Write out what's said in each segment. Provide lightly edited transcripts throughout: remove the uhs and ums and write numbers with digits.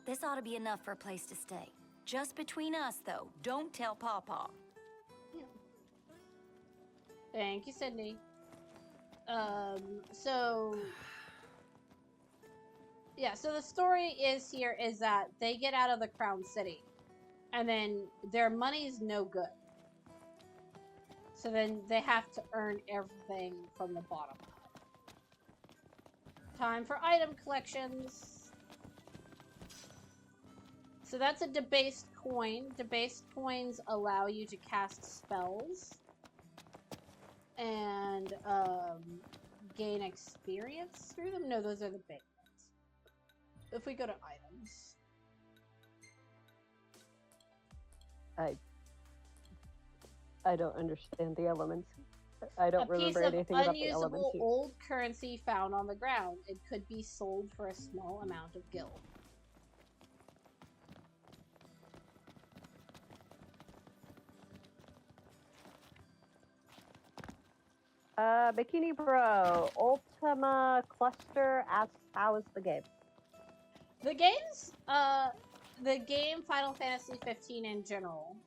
This ought to be enough for a place to stay. Just between us, though. Don't tell Pawpaw. Thank you, Sydney. So the story is that they get out of the Crown City, and then their money's no good. So then they have to earn everything from the bottom up. Time for item collections. So that's a debased coin. Debased coins allow you to cast spells and gain experience through them. No, those are the big ones. If we go to items. I don't understand the elements. I don't remember anything about the elements. A piece of unusable old currency found on the ground. It could be sold for a small amount of gil. Bikini Bro, Ultima Cluster asks, how is the game? The game Final Fantasy 15 in general,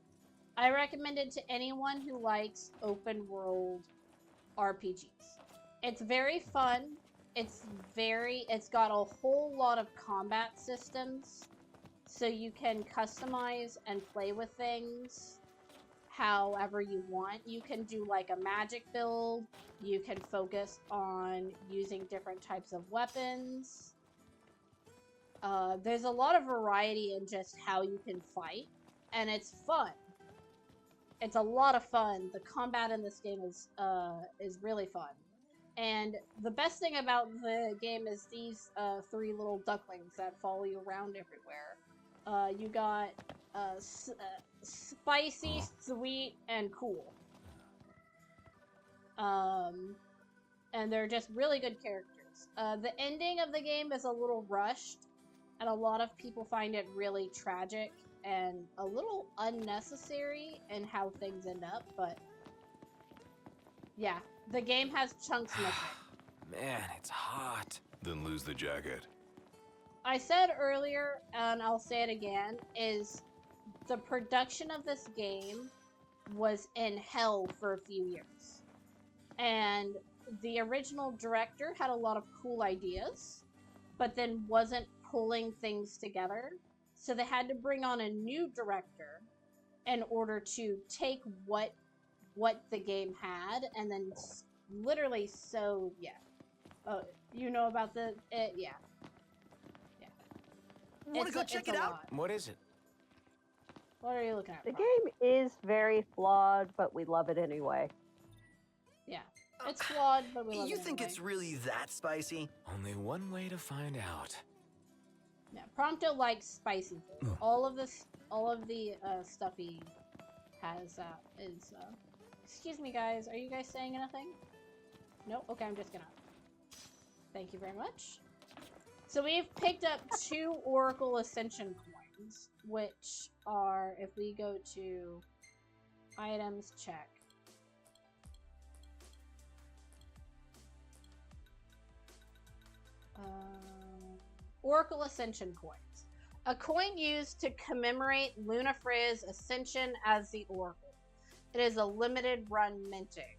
I recommend it to anyone who likes open world RPGs. It's very fun. It's got a whole lot of combat systems, so you can customize and play with things however you want. You can do like a magic build. You can focus on using different types of weapons. There's a lot of variety in just how you can fight, and it's fun. It's a lot of fun. The combat in this game is really fun. And the best thing about the game is these 3 little ducklings that follow you around everywhere. You got spicy, sweet, and cool. And they're just really good characters. The ending of the game is a little rushed, and a lot of people find it really tragic and a little unnecessary in how things end up, but yeah, the game has chunks missing. Man, it's hot. Then lose the jacket. I said earlier, and I'll say it again, is the production of this game was in hell for a few years. And the original director had a lot of cool ideas, but then wasn't pulling things together. So they had to bring on a new director in order to take what the game had and then literally you know about yeah. Want to go check it out? What is it? What are you looking at? The game is very flawed, but we love it anyway. Yeah, it's flawed, but we love it You think anyway. it's really that spicy? Only one way to find out. Yeah, Prompto likes spicy food. All of the stuff he has is. Excuse me, guys. Are you guys saying anything? No. Okay, I'm just gonna. Thank you very much. So we've picked up 2 Oracle Ascension coins, which are, if we go to items, check. Oracle Ascension coins. A coin used to commemorate Lunafreya's ascension as the Oracle. It is a limited run minting.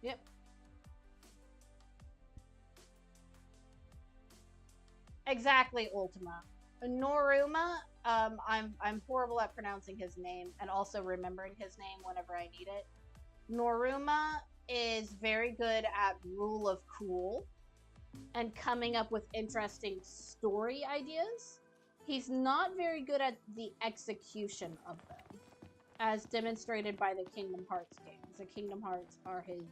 Yep. Exactly, Ultima. Noruma, I'm horrible at pronouncing his name and also remembering his name whenever I need it. Noruma is very good at rule of cool and coming up with interesting story ideas. He's not very good at the execution of them, as demonstrated by the Kingdom Hearts games. The Kingdom Hearts are his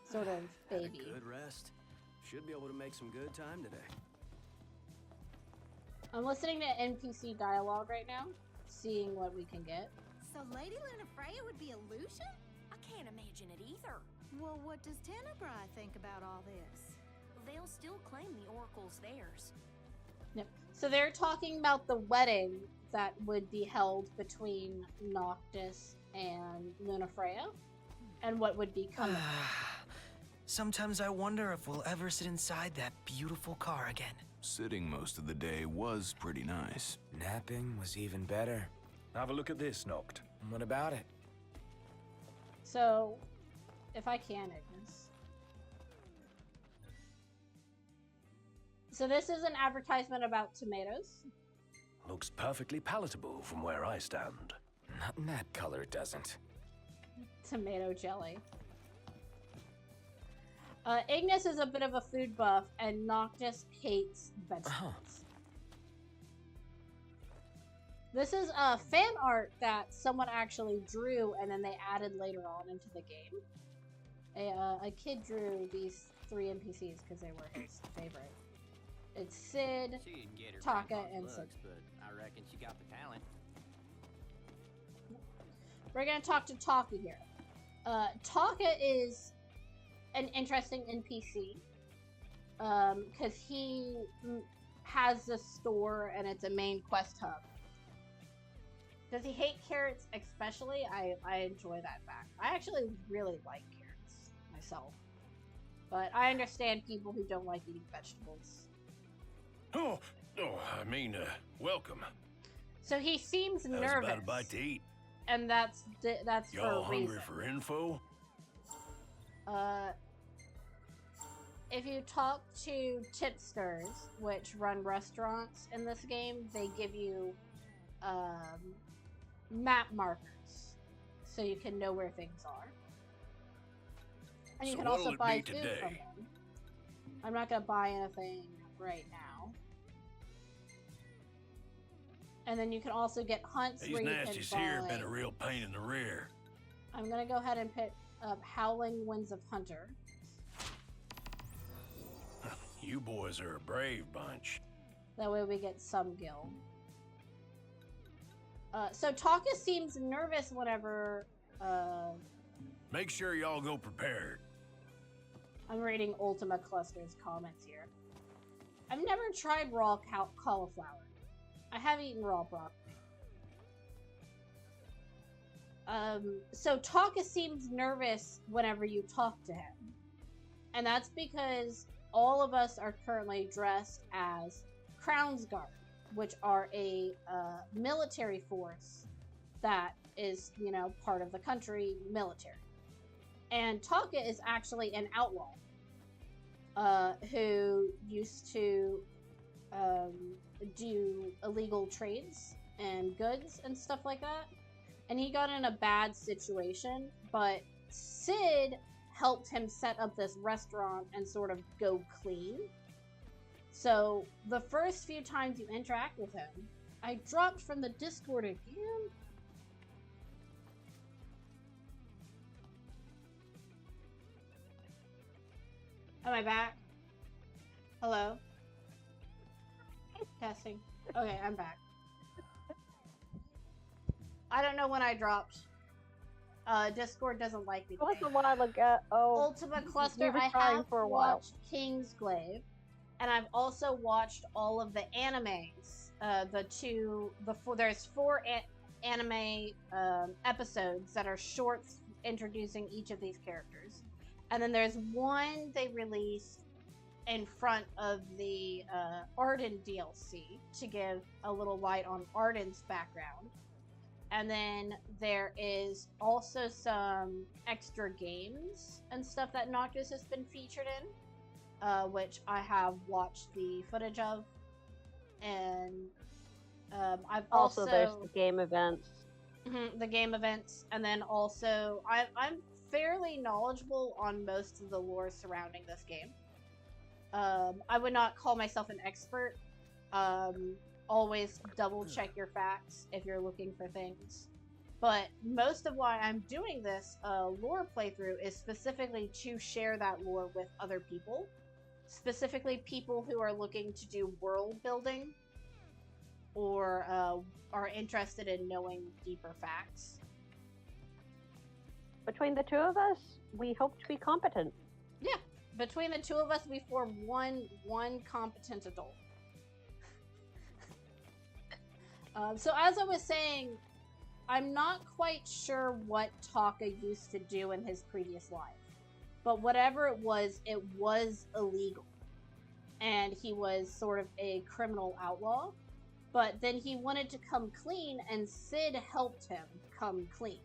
sort of baby. Had a good rest. Should be able to make some good time today. I'm listening to NPC dialogue right now, seeing what we can get. So Lady Lunafreya would be a Lucian? I can't imagine it either. Well, what does Tenebrae think about all this? They'll still claim the Oracle's theirs. Yep. So they're talking about the wedding that would be held between Noctis and Lunafreya, and what would be coming. Sometimes I wonder if we'll ever sit inside that beautiful car again. Sitting most of the day was pretty nice. Napping was even better. Have a look at this, Noct. What about it? So, if I can, Ignis. So this is an advertisement about tomatoes. Looks perfectly palatable from where I stand. Not in that color, it doesn't. Tomato jelly. Ignis is a bit of a food buff, and Noctis hates vegetables. This is fan art that someone actually drew, and then they added later on into the game. A kid drew these 3 NPCs because they were his favorite. It's Sid, Taka, and Sid. But I reckon she got the talent. We're gonna talk to Taka here. Taka is an interesting NPC because he has a store and it's a main quest hub. Does he hate carrots especially? I enjoy that fact. I actually really like carrots myself. But I understand people who don't like eating vegetables. Welcome. So he seems How's nervous. about a bite to eat? And that's for Y'all a hungry reason. for info? If you talk to tipsters, which run restaurants in this game, they give you map markers so you can know where things are. And you So can also what'll it buy be food today? from them. I'm not gonna buy anything right now. And then you can also get hunts These where you can nasties buy... here been a real pain in the rear. I'm gonna go ahead and pick up Howling Winds of Hunter. You boys are a brave bunch. That way we get some gil. So Taka seems nervous whenever Make sure y'all go prepared. I'm reading Ultima Cluster's comments here. I've never tried raw cauliflower. I have eaten raw broccoli. So Taka seems nervous whenever you talk to him. And that's because all of us are currently dressed as Crown's Guard, which are a military force that is, you know, part of the country military. And Taka is actually an outlaw who used to do illegal trades and goods and stuff like that. And he got in a bad situation, but Sid helped him set up this restaurant and sort of go clean. So the first few times you interact with him, I dropped from the Discord again. Am I back? Hello? Testing. Okay, I'm back. I don't know when I dropped. Discord doesn't like me. It was a while ago. Oh, Ultima Cluster, we were I trying have for a while. watched Kingsglaive, and I've also watched all of the animes. There's 4 anime episodes that are shorts introducing each of these characters. And then there's one they released in front of the Arden DLC to give a little light on Arden's background. And then there is also some extra games and stuff that Noctis has been featured in, which I have watched the footage of. And I've also... there's the game events. The game events. And then also, I'm fairly knowledgeable on most of the lore surrounding this game. I would not call myself an expert. Always double check your facts if you're looking for things. But most of why I'm doing this lore playthrough is specifically to share that lore with other people. Specifically people who are looking to do world building or are interested in knowing deeper facts. Between the two of us, we hope to be competent. Yeah, between the two of us, we form one competent adult. So as I was saying, I'm not quite sure what Taka used to do in his previous life. But whatever it was illegal. and he was sort of a criminal outlaw. But then he wanted to come clean, and Sid helped him come clean.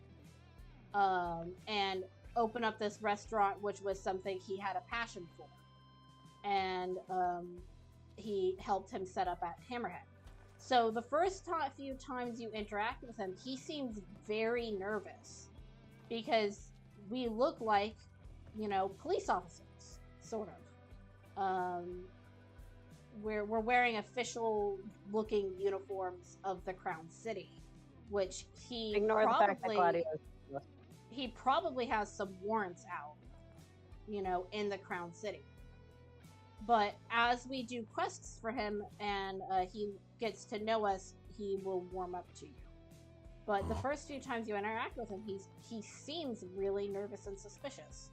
And open up this restaurant, which was something he had a passion for. And he helped him set up at Hammerhead. So the first few times you interact with him, he seems very nervous. Because we look like, you know, police officers, sort of. We're wearing official-looking uniforms of the Crown City, which he Ignore the fact that Gladius. he probably has some warrants out, you know, in the Crown City. But as we do quests for him and he gets to know us, he will warm up to you. But the first few times you interact with him, he seems really nervous and suspicious.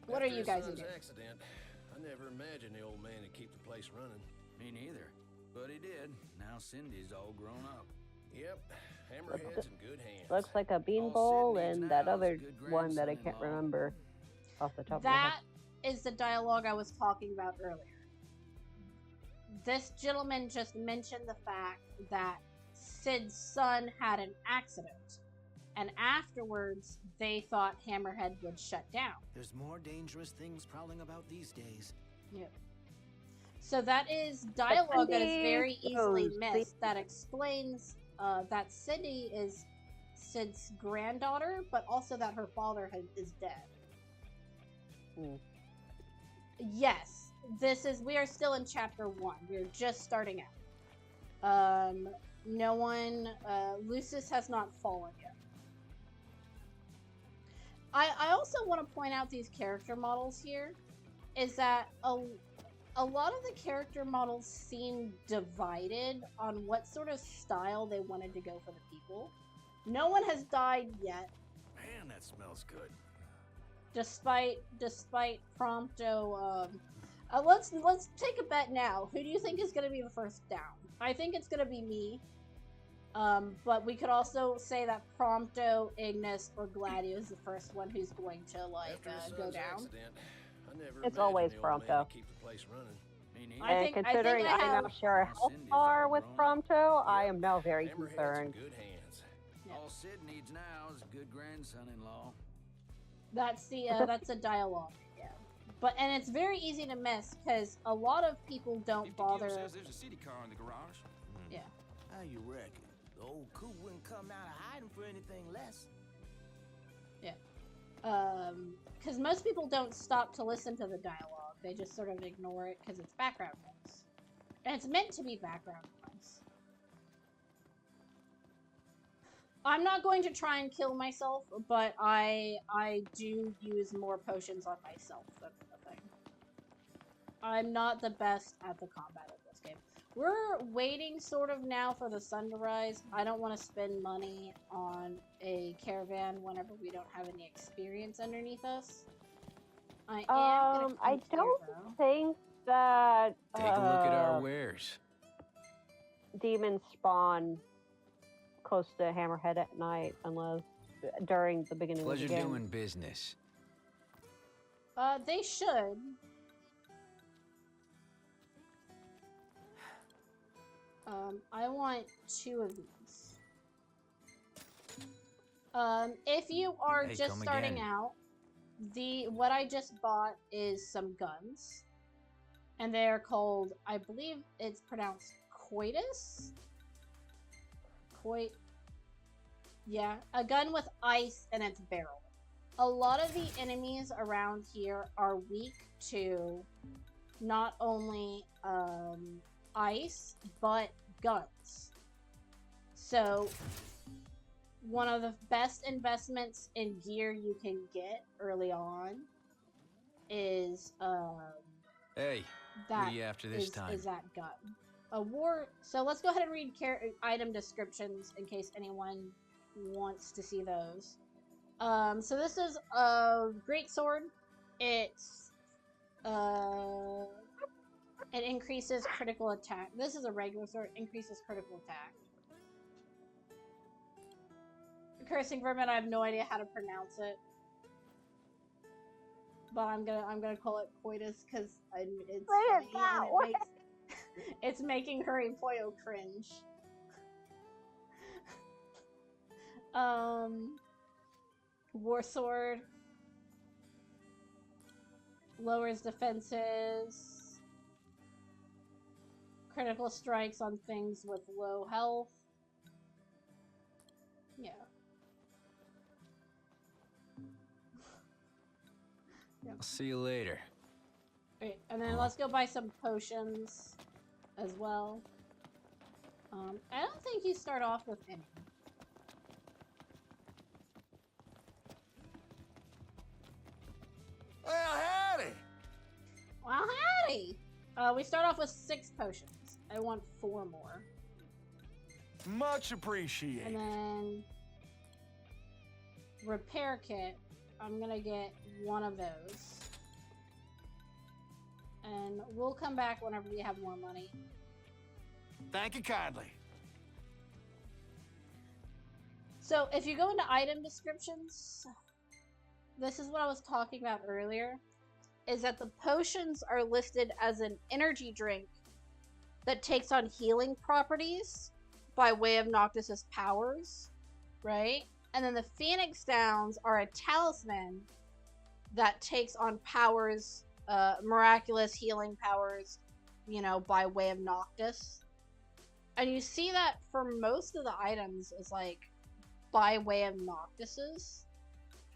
What are you guys doing? Accident, I never imagined the old man would keep the place running. Me neither. But he did. Now Cindy's all grown up. Yep, Hammerhead's in good hands. Looks like a bean All bowl Sid needs and now that is a other good one that I can't grandson-in-law. remember off the top of my head. That is the dialogue I was talking about earlier. This gentleman just mentioned the fact that Sid's son had an accident, and afterwards they thought Hammerhead would shut down. There's more dangerous things prowling about these days. Yep. So that is dialogue that is Cindy very easily goes, missed. That explains that Cindy is Sid's granddaughter, but also that her father is dead. Hmm. Yes, we are still in chapter 1. We're just starting out. No one, Lucis has not fallen yet. I also want to point out these character models here, is that a lot of the character models seem divided on what sort of style they wanted to go for the people. No one has died yet, Man, that smells good. despite Prompto. Let's take a bet now. Who do you think is going to be the first down? I think it's going to be me. But we could also say that Prompto, Ignis, or Gladio is the first one who's going to After his go son's down. accident, I never It's imagined always the old man Prompto. would keep the place running. Me neither. I And think- considering I I, now have- share a health Cindy's bar all with grown up. Prompto, I am now very Hammerhead's concerned. in good hands. Yeah. All Sid needs now is a good grandson-in-law. That's that's a dialogue. Yeah, and it's very easy to miss because a lot of people don't bother. says there's a city car in the garage. Yeah. How you reckon? The old coot wouldn't come out of hiding for anything less. Because most people don't stop to listen to the dialogue. They just sort of ignore it because it's background noise. And it's meant to be background noise. I'm not going to try and kill myself, but I do use more potions on myself than the thing. I'm not the best at the combat of this game. We're waiting sort of now for the sun to rise. I don't want to spend money on a caravan whenever we don't have any experience underneath us. I am gonna I come here, don't though. think that Take a look at our wares. demons spawn close to Hammerhead at night, unless during the beginning Pleasure of the game. doing business. They should. I want 2 of these. If you are Hey, just come starting again. out, what I just bought is some guns. And they're called, I believe it's pronounced coitus? Yeah, a gun with ice in its barrel. A lot of the enemies around here are weak to not only ice, but guns. So, one of the best investments in gear you can get early on is Hey, what that are you after this time? is that gun. So let's go ahead and read item descriptions in case anyone wants to see those. So this is a great sword. It's it increases critical attack. This is a regular sword. Increases critical attack. Cursing vermin. I have no idea how to pronounce it. but I'm gonna call it coitus because it's Say it funny that and way. it's making HurryPollo cringe. War sword lowers defenses. Critical strikes on things with low health. Yeah. I'll see you later. Wait, and then let's go buy some potions as well. I don't think you start off with any. Well, howdy. Well, howdy! We start off with 6 potions. I want 4 more. Much appreciated. And then repair kit. I'm gonna get 1 of those. And we'll come back whenever we have more money. Thank you kindly. So if you go into item descriptions, this is what I was talking about earlier, is that the potions are listed as an energy drink that takes on healing properties by way of Noctis's powers, right? And then the Phoenix Downs are a talisman that takes on powers, miraculous healing powers, you know, by way of Noctis. And you see that for most of the items is like by way of Noctis's,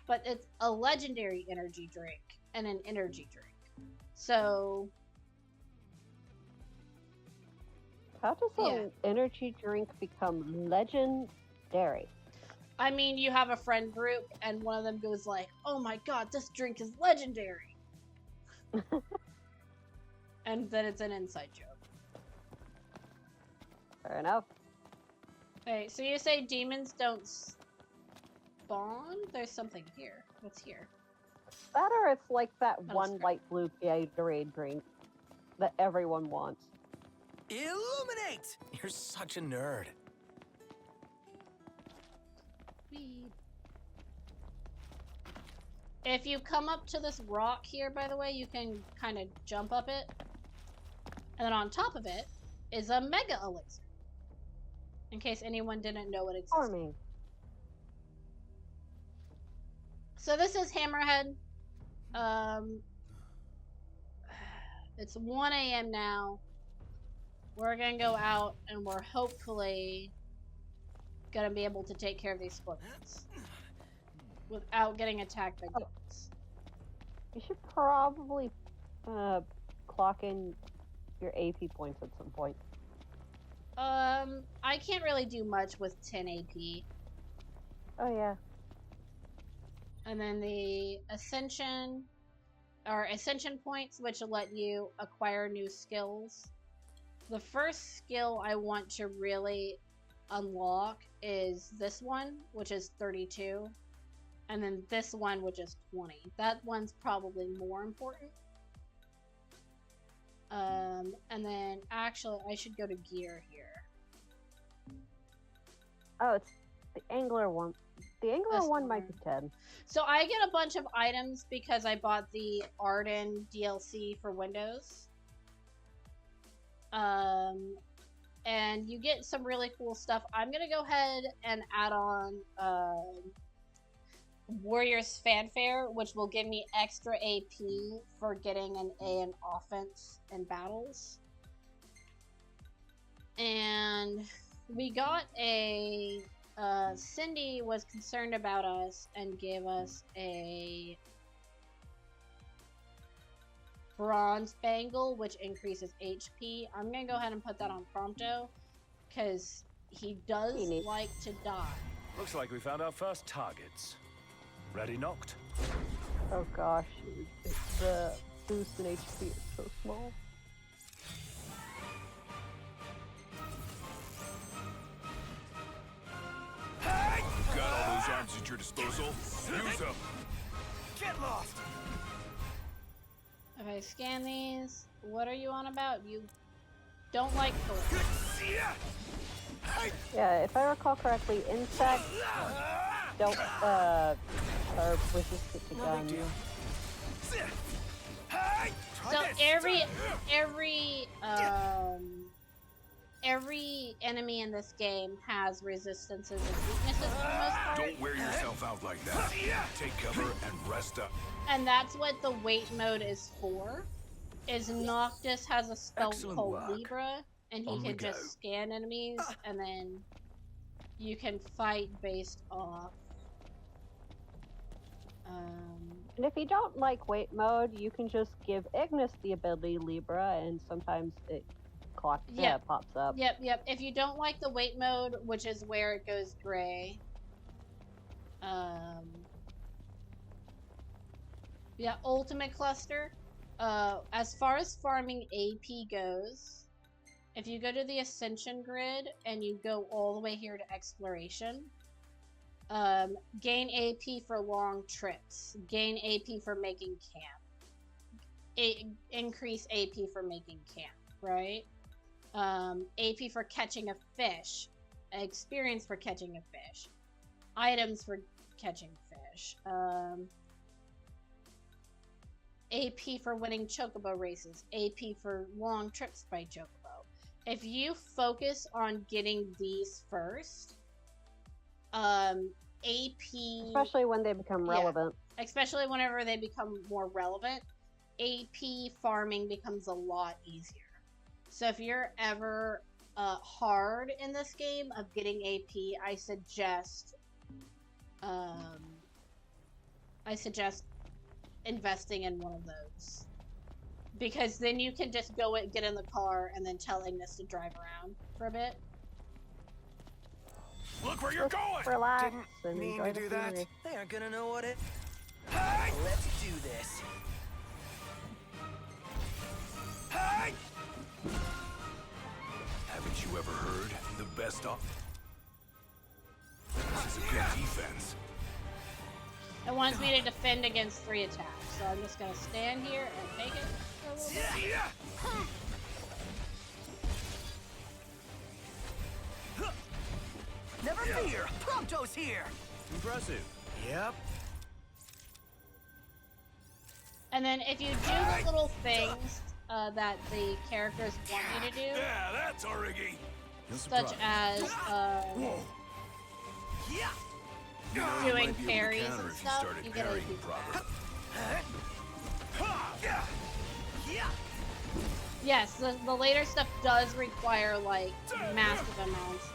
but it's a legendary energy drink and an energy drink. So How does an energy drink become legendary? I mean, you have a friend group and one of them goes like, "Oh my god, this drink is legendary." And then it's an inside joke. Fair enough. Okay, so you say demons don't spawn? There's something here. What's here? That or it's like that Oh, one scrap. light blue Gatorade drink that everyone wants. Illuminate! You're such a nerd. Weed. If you come up to this rock here, by the way, you can kind of jump up it. And then on top of it is a mega elixir. In case anyone didn't know it existed. Farming. So this is Hammerhead. It's 1 a.m. now. We're gonna go out and we're hopefully gonna be able to take care of these scorpions without getting attacked by goats. You should probably clock in your AP points at some point. I can't really do much with 10 AP. Oh yeah. And then the ascension points, which will let you acquire new skills. The first skill I want to really unlock is this one, which is 32. And then this one, which is 20. That one's probably more important. And then actually I should go to gear here. Oh, it's the angler one. The angler That's one the might one. be 10. So I get a bunch of items because I bought the Arden DLC for Windows. And you get some really cool stuff. I'm gonna go ahead and add on Warriors Fanfare, which will give me extra AP for getting an A in offense in battles. And we got a Cindy was concerned about us and gave us a bronze bangle, which increases HP. I'm gonna go ahead and put that on Prompto because he does like to die. Looks like we found our first targets. Ready, knocked? Oh gosh, the boost in HP is so small. Got all those arms at your disposal? Use them. Get lost. If I scan these, what are you on about? You don't like bullets. Yeah, if I recall correctly, insects don't are resistant to No big guns. deal. So every enemy in this game has resistances and weaknesses for the most part. Don't wear yourself out like that. Take cover and rest up. And that's what the wait mode is for. Is Noctis has a spell Excellent called work. Libra, and he On we can go. just scan enemies, and then you can fight based off. And if you don't like wait mode, you can just give Ignis the ability Libra, and sometimes it pops up. Yep. If you don't like the wait mode, which is where it goes gray. Yeah, ultimate cluster. As far as farming AP goes, if you go to the Ascension grid and you go all the way here to Exploration, gain AP for long trips, gain AP for making camp, increase AP for making camp, right? AP for catching a fish, experience for catching a fish, items for catching fish, AP for winning chocobo races, AP for long trips by chocobo. If you focus on getting these first, AP, Especially when they become relevant. especially whenever they become more relevant, AP farming becomes a lot easier. So if you're ever hard in this game of getting AP, I suggest investing in one of those, because then you can just go and get in the car and then tell Ignis to drive around for a bit. Look where you're going! Relax Didn't and mean enjoy to the do that. scenery. They aren't gonna know what it. Let's do this. Haven't you ever heard? The best off. This is a good defense. It wants me to defend against 3 attacks, so I'm just gonna stand here and take it for a little bit. Never fear, Prompto's here. Impressive. Yep. And then if you do the little things that the characters want you to do, Yeah, that's Origi. such as Whoa. Yeah. doing Might be able to parries counter and if you stuff, started you get parrying AP. properly. Yeah. Yes, the later stuff does require like massive amounts.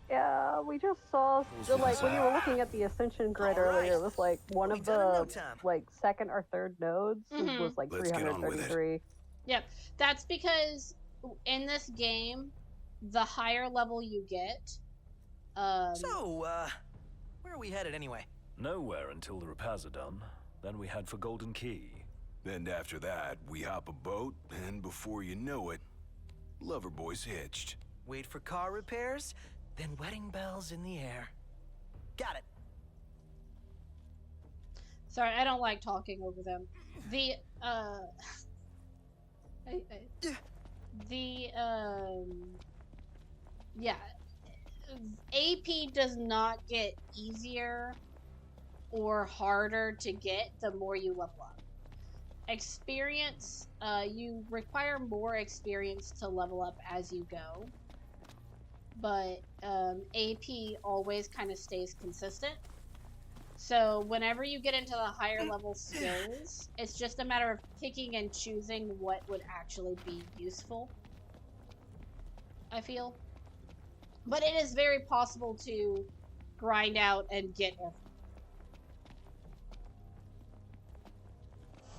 Yeah, we just saw, like, when you were looking at the Ascension grid earlier, it was like one We of done in no the, time. like, second or third nodes Mhm. was like Let's get on with it. 333. Yep, that's because in this game, the higher level you get, So, where are we headed anyway? Nowhere until the repairs are done. Then we head for Golden Key. Then after that, we hop a boat, and before you know it, Loverboy's hitched. Wait for car repairs, then wedding bells in the air. Got it. sorry, I don't like talking over them. The yeah, AP does not get easier or harder to get the more you level up. Experience, you require more experience to level up as you go, but AP always kind of stays consistent. So whenever you get into the higher level skills, it's just a matter of picking and choosing what would actually be useful, I feel. But it is very possible to grind out and get everything.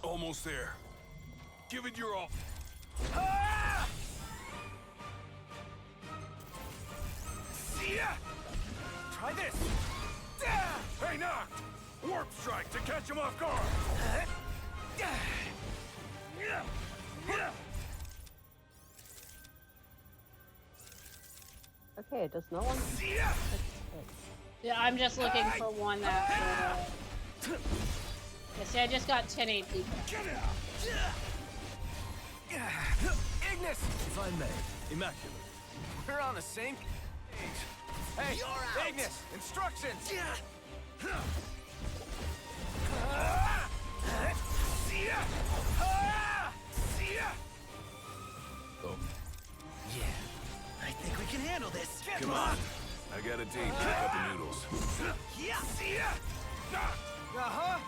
Almost there. Give it your all. Try this. Hey, Noct! Warp strike to catch him off guard. Okay, does no one... Yeah, I'm just looking for one that would, yeah, see, I just got 10 AP. Ignis! If I may, immaculate. We're on the same page. Hey, You're out. Ignis! Instructions! Oh. Yeah. I think we can handle this. Come on. I got a date. Pick up the noodles. Uh-huh.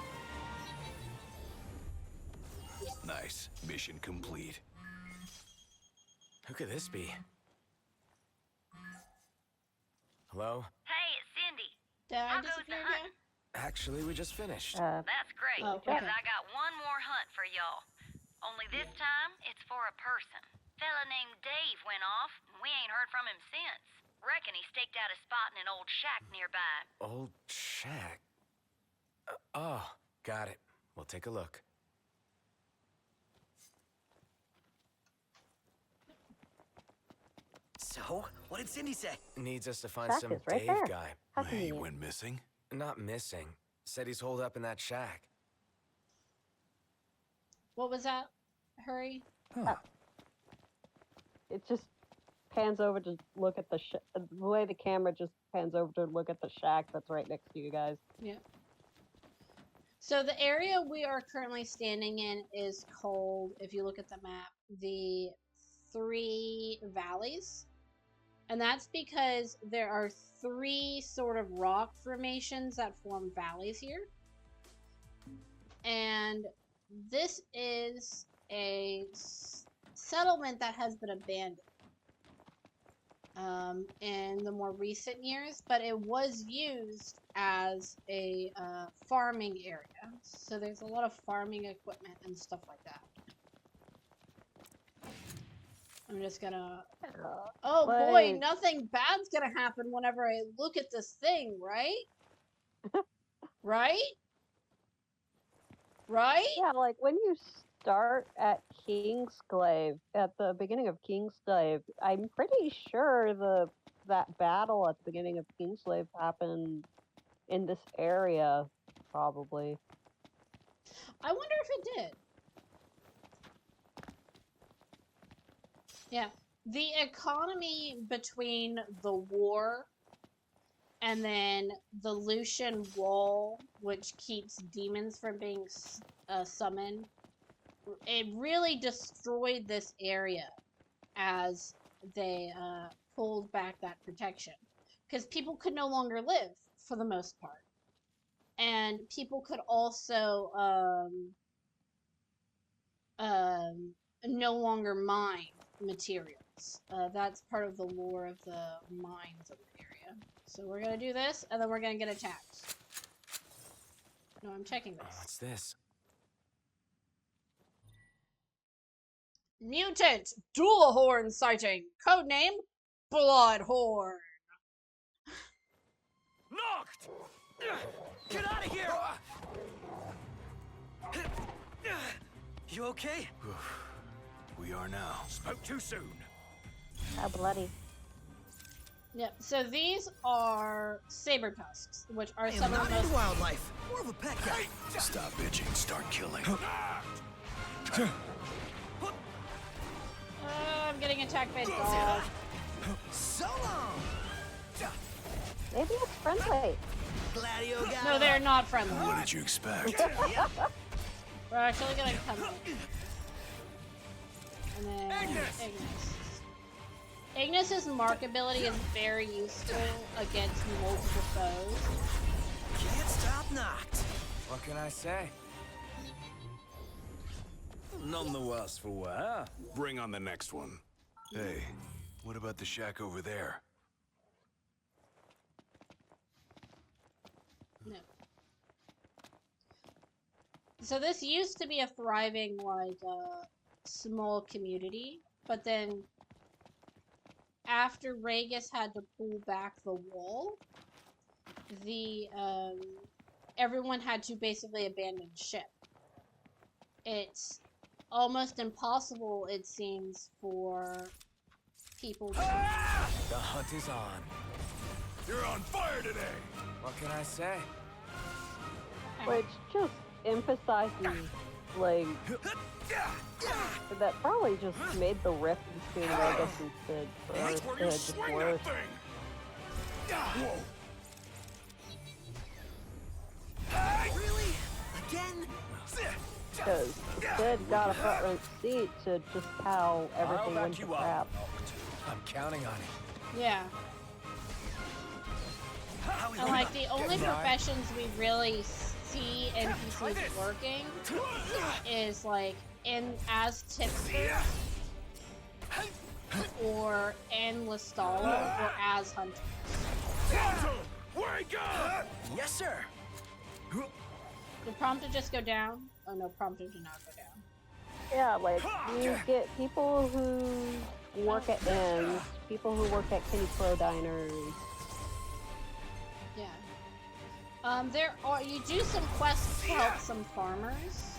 Nice. Mission complete. Who could this be? Hello? Hey, it's Cindy. Did I How goes disappear the again? Actually, we just finished. That's great, Oh, because okay. I got one more hunt for y'all. Only this time, it's for a person. Fella named Dave went off, and we ain't heard from him since. Reckon he staked out a spot in an old shack nearby. Old shack. Oh, got it. We'll take a look. So, what did Cindy say? Needs us to find Shack some is right Dave there. guy. How He convenient. went missing. Not missing. Said he's holed up in that shack. What was that? Hurry. It just pans over to look at the way the camera just pans over to look at the shack that's right next to you guys. Yeah. So the area we are currently standing in is called, if you look at the map, the Three Valleys. And that's because there are three sort of rock formations that form valleys here. And this is a settlement that has been abandoned in the more recent years, but it was used as a farming area. So there's a lot of farming equipment and stuff like that. I'm just gonna... Oh boy, Wait. nothing bad's gonna happen whenever I look at this thing, right? Right? Right? Yeah, like when you start at Kingsglaive, at the beginning of Kingsglaive, I'm pretty sure that battle at the beginning of Kingsglaive happened in this area, probably. I wonder if it did. Yeah. The economy between the war and then the Lucian Wall, which keeps demons from being summoned, it really destroyed this area as they pulled back that protection. Because people could no longer live, for the most part. And people could also no longer mine materials. That's part of the lore of the mines of the area. So we're gonna do this, and then we're gonna get attacked. No, I'm checking this. What's this? Mutant Dualhorn sighting. Codename Bloodhorn. Knocked! Get out of here! You okay? We are now. Spoke too soon. How bloody. Yep, so these are saber tusks, which are I am some of not the into most... wildlife. More of a pet guy. Stop bitching. Start killing. I'm getting attacked by a dog. So long. Maybe it's friendly. Gladio guy. No, they're not friendly. What did you expect? We're actually gonna come in. And then Ignis. Ignis's mark ability is very useful against multiple foes. Can't stop knocked. What can I say? None the worse for wear. Bring on the next one. Hey, what about the shack over there? No. So this used to be a thriving, like, small community, but then after Ragus had to pull back the wall, the, everyone had to basically abandon ship. It's almost impossible, it seems, for people to... The hunt is on. You're on fire today! What can I say? Which just emphasizes, like, that probably just made the rift between Vegas and Sid That's where you just swing worse. that thing! Really? Again? Because Sid got a front row seat to just how everything went to crap. I'm counting on it. Yeah. And like the only professions we really see NPCs working is like as tipsters or in Lestalla or as hunters. Wake up! Yes, sir. Did Prompted just go down? Oh no, Prompted did not go down. Yeah, like you get people who work at inns, people who work at Kenny Crow diners. Yeah. You do some quests to help some farmers.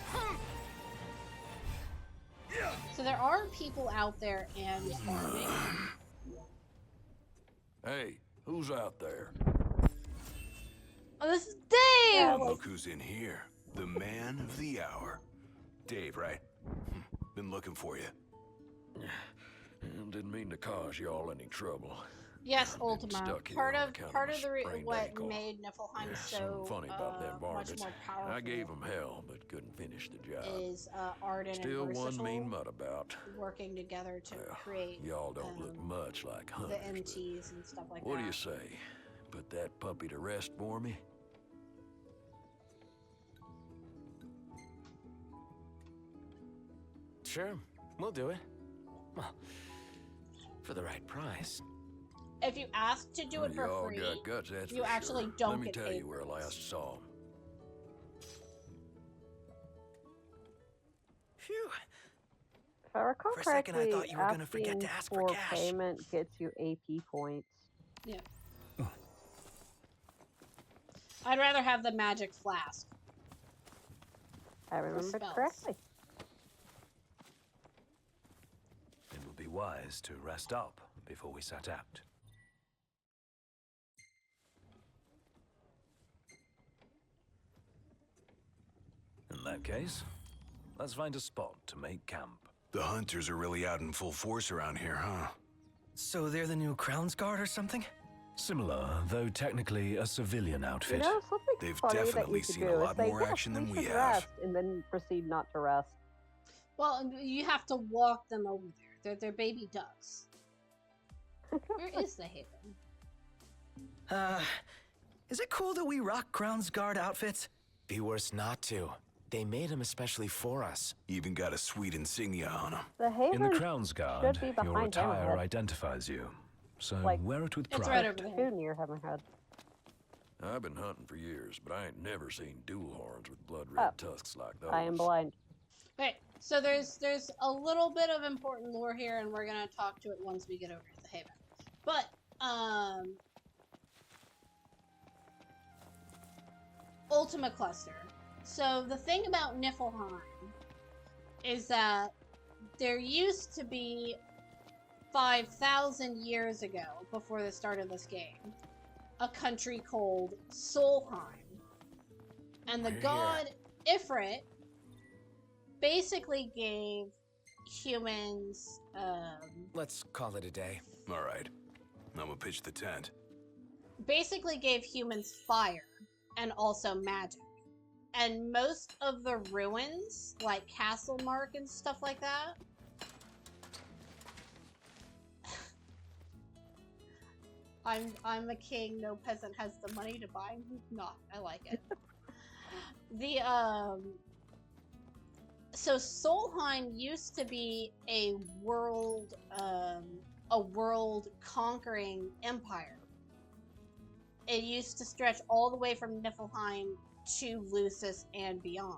So there are people out there and farming. Hey, who's out there? Oh, this is Dave! Yeah, Look who's in here. The man of the hour. Dave, right? Been looking for you. Didn't mean to cause y'all any trouble. Yes, Ultima. Stuck here Part on of account part of of a the sprained what ankle. made Niflheim Something so funny about them much varmints. more powerful I gave them hell, but couldn't finish the job. is Arden Still and one Versatile mean mutt about. working together to Well, create y'all don't look much like hunters. the but MTs and stuff like what that. do you say? Put that puppy to rest for me? Sure, we'll do it. Well, for the right price. If you ask to do it for Y'all free, got guts, that's you for actually sure. don't Let me get tell paid you where I for this. last saw him. Phew. If I recall For a second, I correctly, thought you were gonna forget asking to ask for for cash. payment gets you AP points. Yeah. I'd rather have the magic flask. I remembered spells. correctly. It would be wise to rest up before we set out. In that case, let's find a spot to make camp. The hunters are really out in full force around here, huh? So they're the new Crown's Guard or something? Similar, though technically a civilian You outfit. know, something They've funny that definitely you could seen do a is lot say, more "Yes, action than we should have." rest," and then proceed not to rest. Well, you have to walk them over there. They're baby ducks. Where is the Haven? Is it cool that we rock Crown's Guard outfits? Be worse not to. They made them especially for us. Even got a sweet insignia on them. The Haven In the Crown's Guard, should be your behind attire Hammerhead. identifies you. So Like, wear it with It's pride. right over there. Too near Hammerhead. I've been hunting for years, but I ain't never seen dual horns with blood-red Oh. tusks like those. I am blind. Okay, so there's a little bit of important lore here, and we're gonna talk to it once we get over to the Haven. But Ultima Cluster. So the thing about Niflheim is that there used to be 5,000 years ago, before the start of this game, a country called Solheim. And the We're here. god Ifrit basically gave humans, Let's call it a day. All right. I'm gonna pitch the tent. basically gave humans fire and also magic. And most of the ruins, like Castle Mark and stuff like that, I'm a king, no peasant has the money to buy. Not, I like it. So Solheim used to be a world conquering empire. It used to stretch all the way from Niflheim to Lucis and beyond.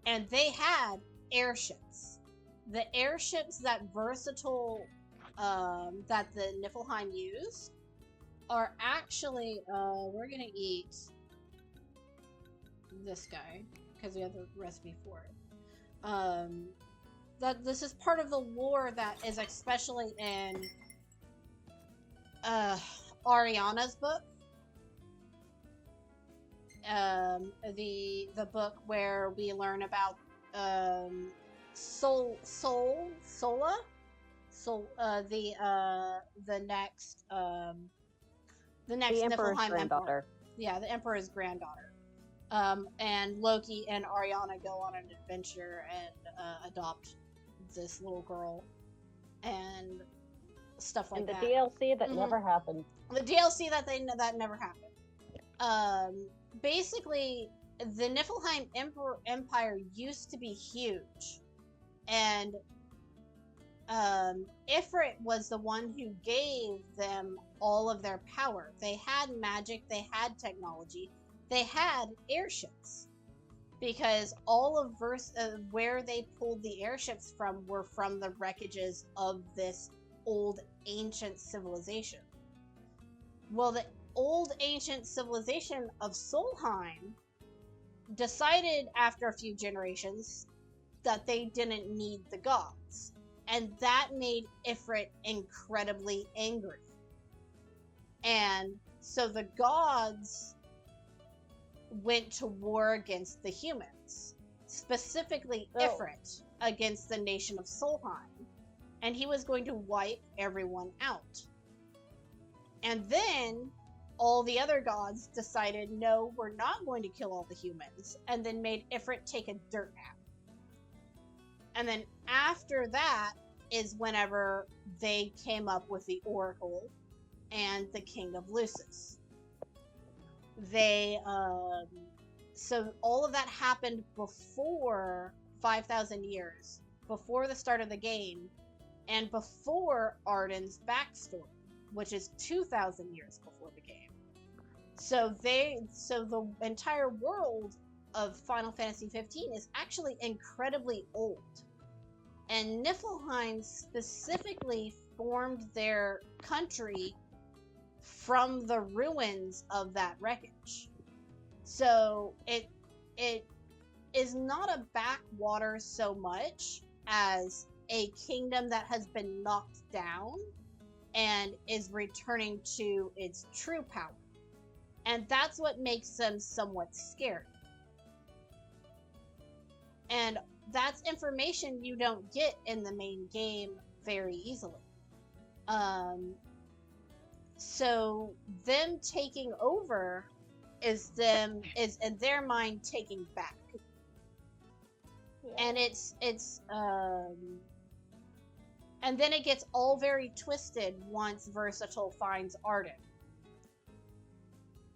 And they had airships. The airships that Versatile, that the Niflheim used, are actually, we're gonna eat this guy, because we have the recipe for it. That this is part of the lore that is especially in Ariana's book. The book where we learn about Sola, the next The Emperor's Niflheim granddaughter. emperor. Yeah, the Emperor's granddaughter. And Loki and Ariana go on an adventure and adopt this little girl and stuff like And the that. DLC that never happened. The DLC that never happened. Basically, the Niflheim Empire used to be huge, and Ifrit was the one who gave them all of their power. They had magic, they had technology, they had airships. Because all of where they pulled the airships from were from the wreckages of this old ancient civilization. Well, the old ancient civilization of Solheim decided after a few generations that they didn't need the gods. And that made Ifrit incredibly angry. And so the gods went to war against the humans, specifically Ifrit against the nation of Solheim, and he was going to wipe everyone out. And then all the other gods decided, no, we're not going to kill all the humans, and then made Ifrit take a dirt nap. And then after that is whenever they came up with the Oracle and the King of Lucis. So all of that happened before 5,000 years, before the start of the game, and before Arden's backstory, which is 2,000 years before the game. So the entire world of Final Fantasy 15 is actually incredibly old. And Niflheim specifically formed their country from the ruins of that wreckage. So it is not a backwater so much as a kingdom that has been knocked down and is returning to its true power. And that's what makes them somewhat scary. And that's information you don't get in the main game very easily. So them taking over is in their mind taking back. And and then it gets all very twisted once Versatile finds Arden.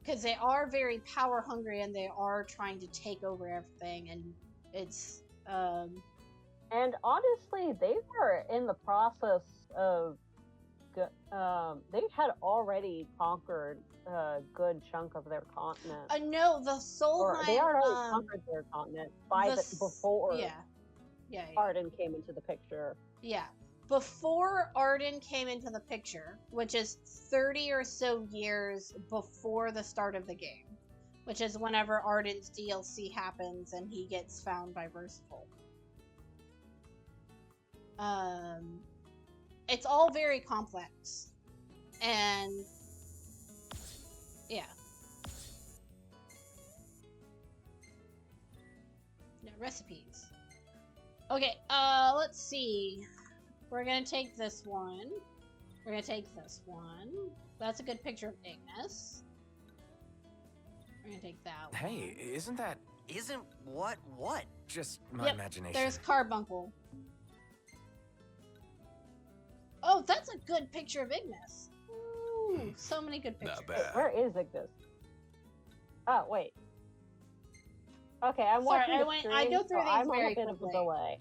Because they are very power hungry and they are trying to take over everything, and it's and honestly, they were in the process of they had already conquered a good chunk of their continent. No, the Solheim. They already conquered their continent before Arden came into the picture. Yeah. Before Arden came into the picture, which is 30 or so years before the start of the game, which is whenever Arden's DLC happens and he gets found by Versatile. It's all very complex. And yeah. No, recipes. Okay, let's see. We're gonna take this one. We're gonna take this one. That's a good picture of Ignis. We're gonna take that one. Hey, isn't what? Just my imagination. There's Carbuncle. Oh, that's a good picture of Ignis. Ooh, so many good pictures. Not bad. Where is Ignis? Oh, wait. Okay, I'm watching the stream, I go through these I'm very on a bit quickly. of a delay.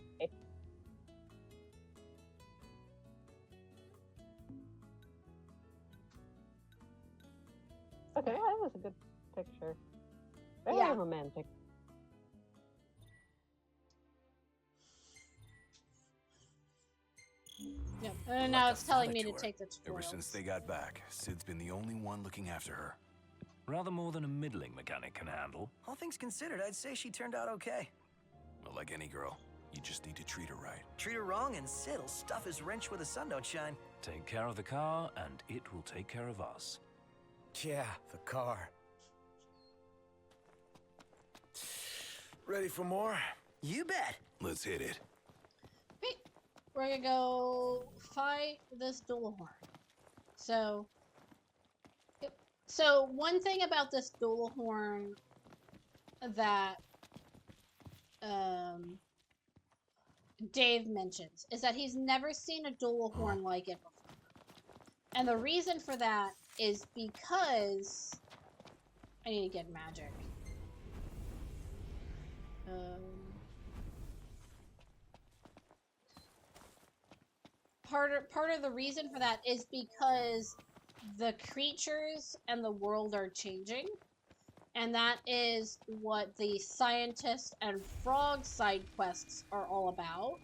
Okay, that was a good picture. Very romantic. Yep. And now it's telling me to take the tutorials. Ever since they got back, Sid's been the only one looking after her. Rather more than a middling mechanic can handle. All things considered, I'd say she turned out okay. Well, like any girl, you just need to treat her right. Treat her wrong and Sid'll stuff his wrench where the sun don't shine. Take care of the car, and it will take care of us. Yeah, the car. Ready for more? You bet. Let's hit it. Wait, we're gonna go fight this dual horn. So one thing about this dual horn that Dave mentions is that he's never seen a dual horn like it before. And the reason for that is because I need to get magic. Part of the reason for that is because the creatures and the world are changing. And that is what the scientist and frog side quests are all about.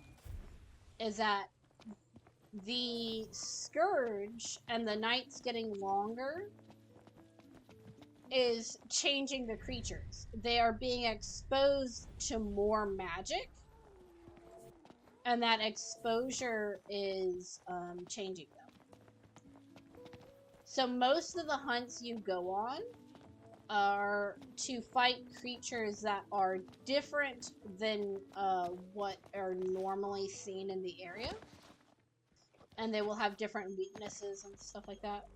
Is that the scourge and the nights getting longer is changing the creatures. They are being exposed to more magic. And that exposure is changing them. So most of the hunts you go on are to fight creatures that are different than what are normally seen in the area. And they will have different weaknesses and stuff like that.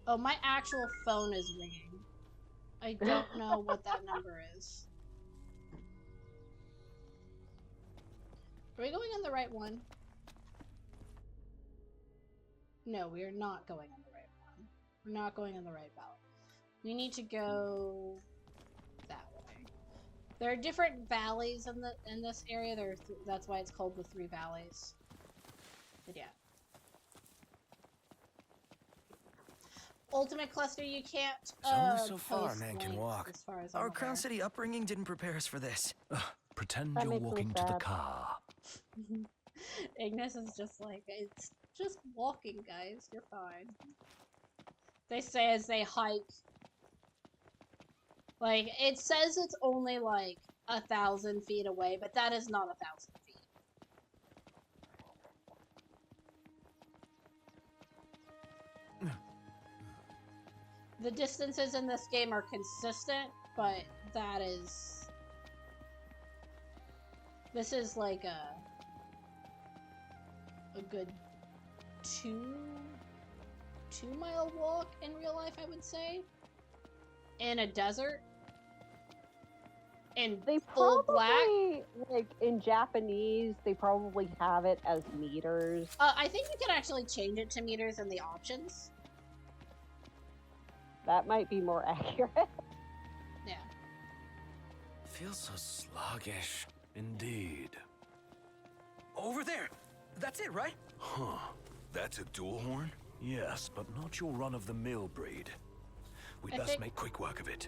Oh, my actual phone is ringing. I don't know what that number is. Are we going on the right one? No, we are not going on the right one. We're not going on the right ballot. We need to go that way. There are different valleys in this area. That's why it's called the Three Valleys. But yeah. Ultimate Cluster, you can't only so far post man can links walk. as far as I'm Our aware. Crown City upbringing didn't prepare us for this. Pretend That you're makes me walking to the sad. car. Ignis is just like, it's just walking, guys. You're fine. They say as they hike. Like, it says it's only like 1,000 feet away, but that is not 1,000 feet. The distances in this game are consistent, but that is... This is like a good 2-mile walk in real life, I would say. In a desert. In They full black. probably, like, in Japanese, they probably have it as meters. I think you can actually change it to meters in the options. That might be more accurate. Yeah. Feels so sluggish. Indeed. Over there. That's it, right? Huh. That's a dual horn? Yes, but not your run-of-the-mill breed. We I best think- make quick work of it.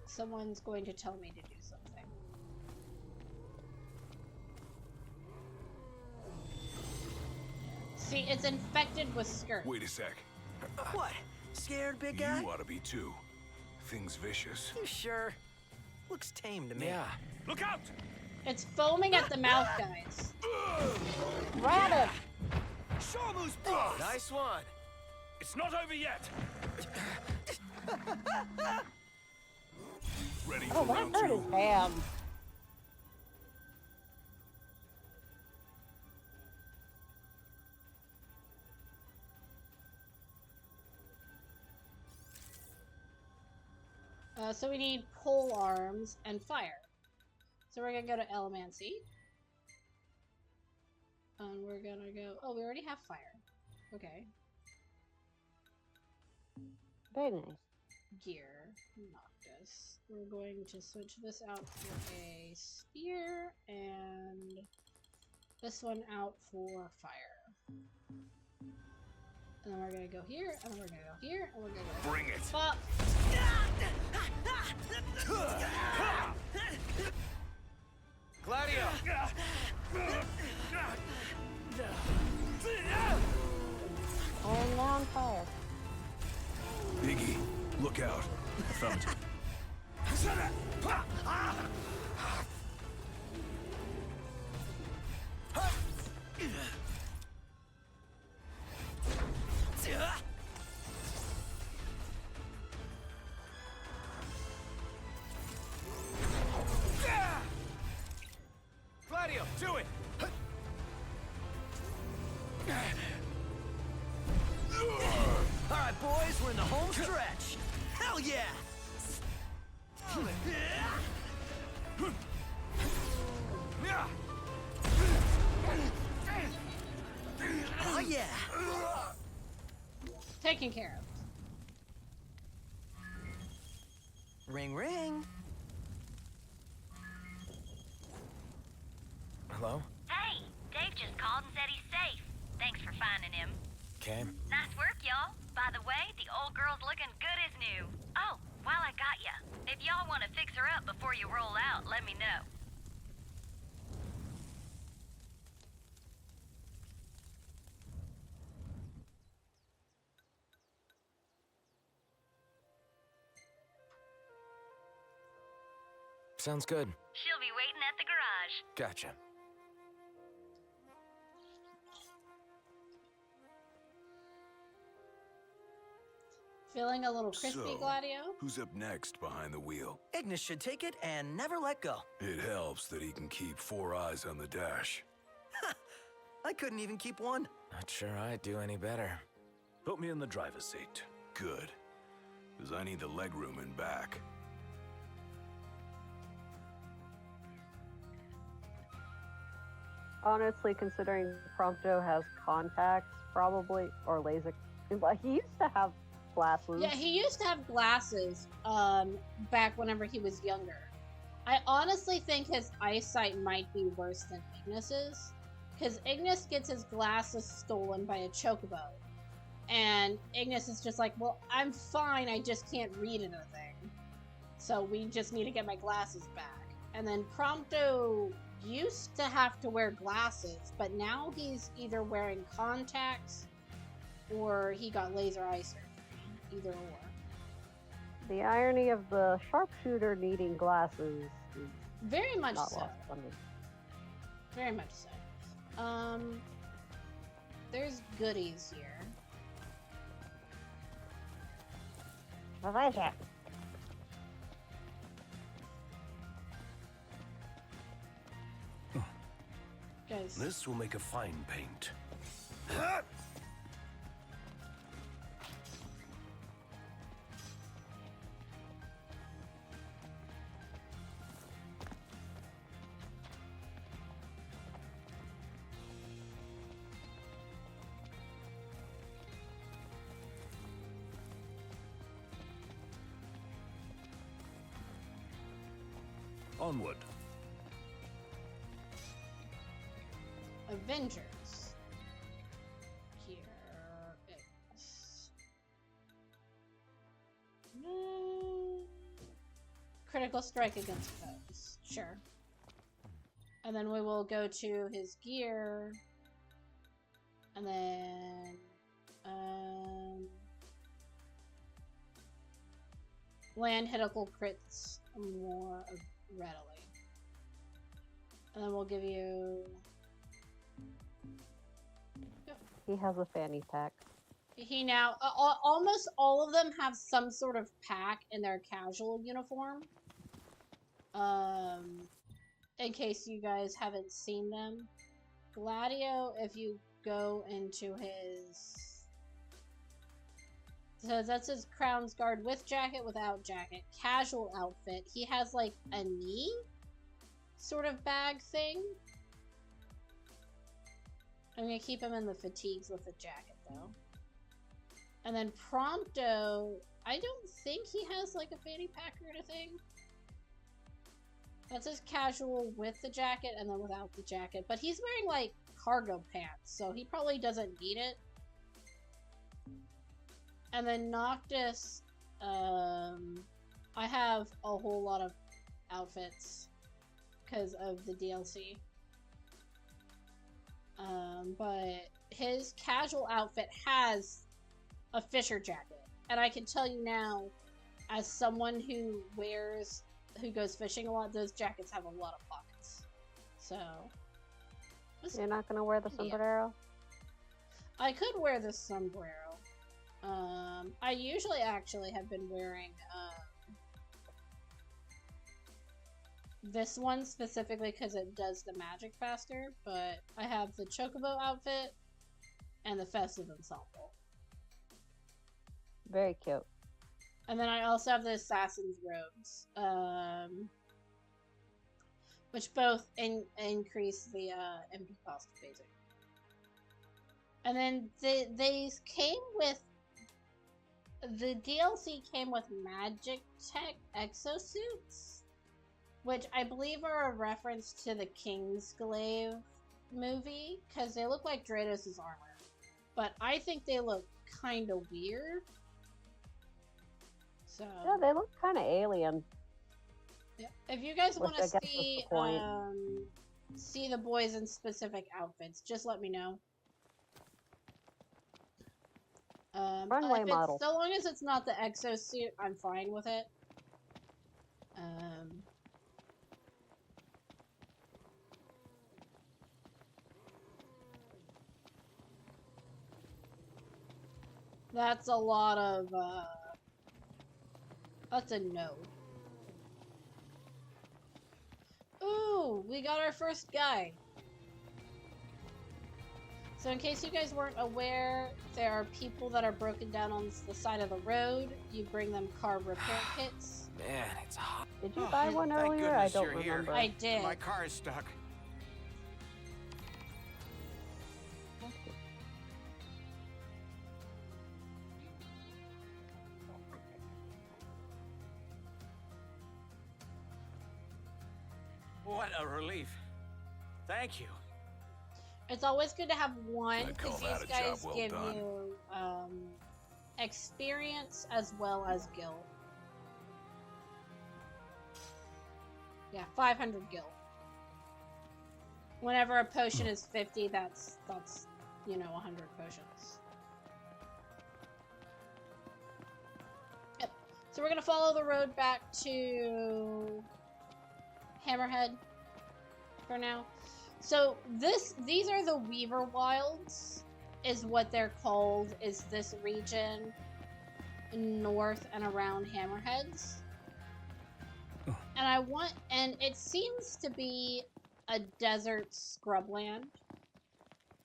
Someone's going to tell me to do something. See, it's infected with skirts. Wait a sec. What? Scared, big guy? You ought to be too. Thing's vicious. You sure? Looks tame to me. Yeah. Look out! It's foaming at the mouth, guys. Grab him! Shamu's boss! Nice one. It's not over yet! Ready Oh, for that round hurt two? his hand. So we need pole arms and fire. So we're gonna go to Elemancy. And we're gonna go... Oh, we already have fire. Okay. Very nice. Gear. Noctis. We're going to switch this out for a spear, and this one out for fire. And then we're gonna go here, and then we're gonna go here, and we're gonna go... Bring it! Fuck! Gladio! And now on fire. Biggie, look out. Affirmative. Gladio, do it! All right, boys, we're in the home stretch. Hell yeah! Oh yeah! Taken care of. Ring ring. Hello? Hey, Dave just called and said he's safe. Thanks for finding him. Okay. Nice work, y'all. By the way, the old girl's looking good as new. Oh, while I got ya, if y'all want to fix her up before you roll out, let me know. Sounds good. She'll be waiting at the garage. Gotcha. Feeling a little crispy, So, Gladio? who's up next behind the wheel? Ignis should take it and never let go. It helps that he can keep 4 eyes on the dash. I couldn't even keep one. Not sure I'd do any better. Put me in the driver's seat. Good. Because I need the legroom in back. Honestly, considering Prompto has contacts, probably, or LASIK. Like, he used to have glasses. Yeah, he used to have glasses back whenever he was younger. I honestly think his eyesight might be worse than Ignis's, because Ignis gets his glasses stolen by a chocobo. And Ignis is just like, well, I'm fine, I just can't read anything. So we just need to get my glasses back. And then Prompto used to have to wear glasses, but now he's either wearing contacts or he got laser eye surgery. Either or. The irony of the sharpshooter needing glasses is Very much not so. lost on me. Very much so. There's goodies here. Elijah. Guys, This will make a fine paint. Onward. Avengers. Here is critical strike against foes. Sure. And then we will go to his gear. And then land hitable crits more readily. And then we'll give you... He has a fanny pack. He now... almost all of them have some sort of pack in their casual uniform. In case you guys haven't seen them. Gladio, if you go into his... So that's his Crown's Guard with jacket, without jacket. Casual outfit. He has like a knee sort of bag thing. I'm gonna keep him in the fatigues with the jacket though. And then Prompto, I don't think he has like a fanny pack or anything. That's his casual with the jacket and then without the jacket. But he's wearing like cargo pants, so he probably doesn't need it. And then Noctis, I have a whole lot of outfits because of the DLC. But his casual outfit has a Fisher jacket. And I can tell you now, as someone who goes fishing a lot, those jackets have a lot of pockets. So... You're not gonna wear the sombrero? I could wear the sombrero. I usually actually have been wearing this one specifically because it does the magic faster, but I have the Chocobo outfit and the festive ensemble. Very cute. And then I also have the Assassin's Robes, which both increase the MP cost of basic. And then they came with, the DLC came with Magic Tech exosuits, which I believe are a reference to the Kingsglaive movie, because they look like Drados' armor. But I think they look kind of weird. So Yeah, they look kind of alien. yeah. If you guys want to Which I guess was the point. see the boys in specific outfits, just let me know. Runway if model. so long as it's not the exosuit, I'm fine with it. That's a lot of, that's a no. Ooh, we got our first guy. So in case you guys weren't aware, there are people that are broken down on the side of the road. You bring them car repair kits. Man, it's hot. Did you buy one earlier? I don't remember. I did. My car is stuck. What a relief. Thank you. It's always good to have one, I'd call because that these a job guys well give done. you experience as well as gil. Yeah, 500 gil. Whenever a potion is 50, that's you know, 100 potions. Yep. So we're gonna follow the road back to Hammerhead for now. So these are the Weaver Wilds, is what they're called, is this region north and around Hammerheads. And it seems to be a desert scrubland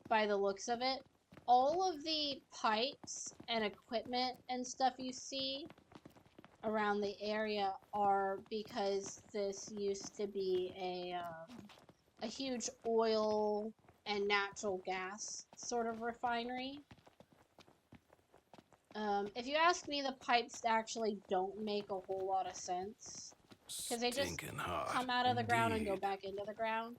by the looks of it. All of the pipes and equipment and stuff you see around the area are because this used to be a huge oil and natural gas sort of refinery. If you ask me, the pipes actually don't make a whole lot of sense, because they just Stinking hot. come out of the ground and go Indeed. back into the ground.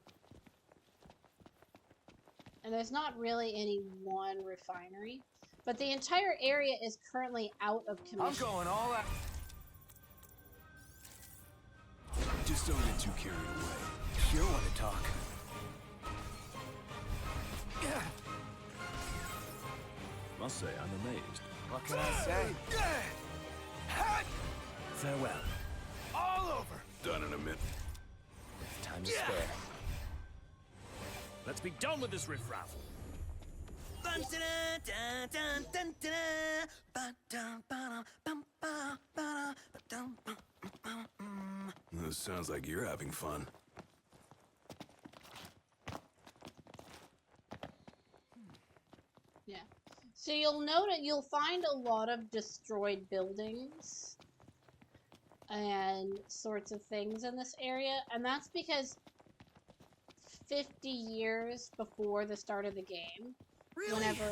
And there's not really any one refinery, but the entire area is currently out of commission. I'm going all out. Just don't get too carried away. You want to talk? Must say, I'm amazed. What can I say? Farewell. All over. Done in a minute. Time to spare. Let's be done with this riffraff. This sounds like you're having fun. Yeah. So you'll find a lot of destroyed buildings and sorts of things in this area, and that's because 50 years before the start of the game, whenever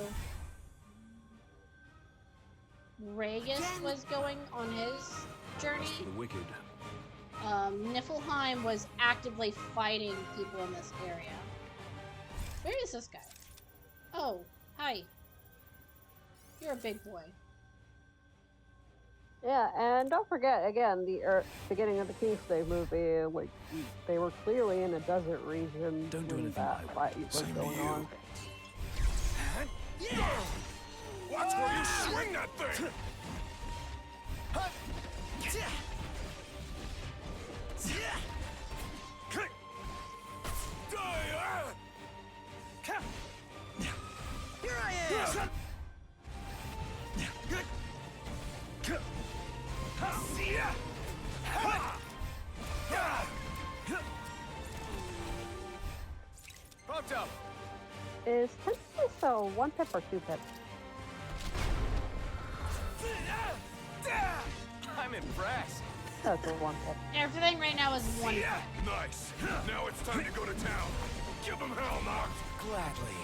Regis was going on his journey, For the wicked. Niflheim was actively fighting people in this area. Where is this guy? Oh, hi. You're a big boy. Yeah, and don't forget, again, the beginning of the Kingsglaive movie, like, they were clearly in a desert region Don't do when anything that fight was Same to going you. on. Watch where you swing that thing! Here I am! Photo! Is 10 so 1 pip or 2 pip? impressed. That's a one hit. Everything right now is one hit. Nice. Now it's time to go to town. Give him hell, Noct. Gladly.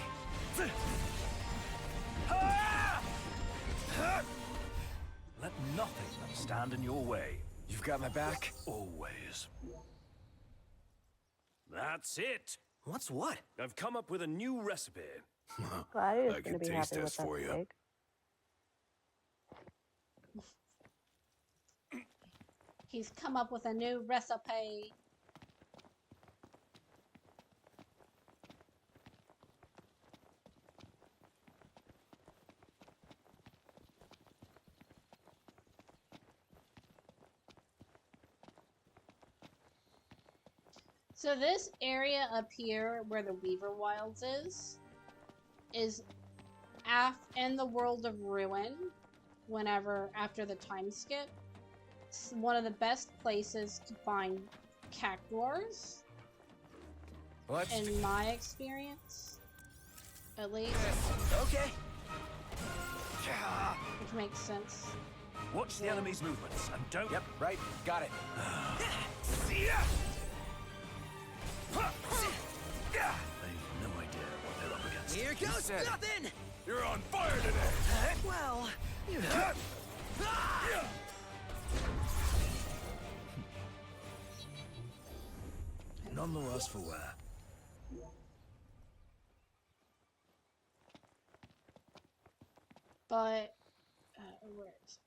Let nothing stand in your way. You've got my back? Always. That's it. What's what? I've come up with a new recipe. Gladiator's I gonna can be taste happy with this that for you. steak. He's come up with a new recipe. So this area up here where the Weaver Wilds is in the world of Ruin, after the time skip. It's one of the best places to find cactuars, in my experience, at least. Okay. Which makes sense. Watch the enemy's movements and don't. Yep, right. Got it. They've no idea what they're up against. Here goes nothing! You're on fire today. Well, you None the worse for wear. But, where is it?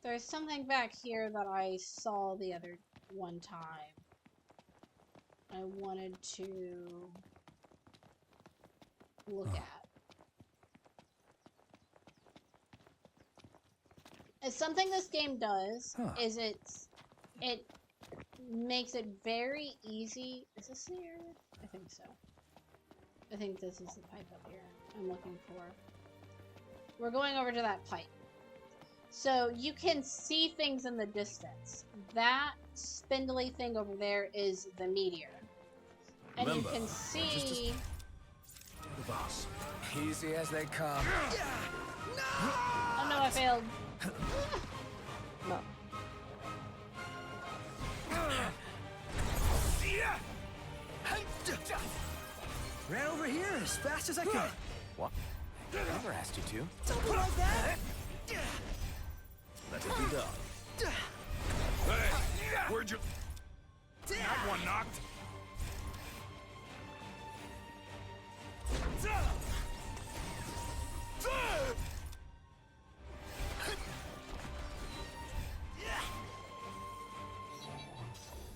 There's something back here that I saw the other one time. I wanted to look at. It's something this game does is it makes it very easy. Is this the area? I think so. I think this is the pipe up here I'm looking for. We're going over to that pipe. So you can see things in the distance. That spindly thing over there is the meteor. And Remember, you can see... The boss. Easy as they come. Oh no, I failed. No. ran over here as fast as I could. What? Never asked you to. Don't be like that. Let it be done. Hey, where'd you... That one knocked.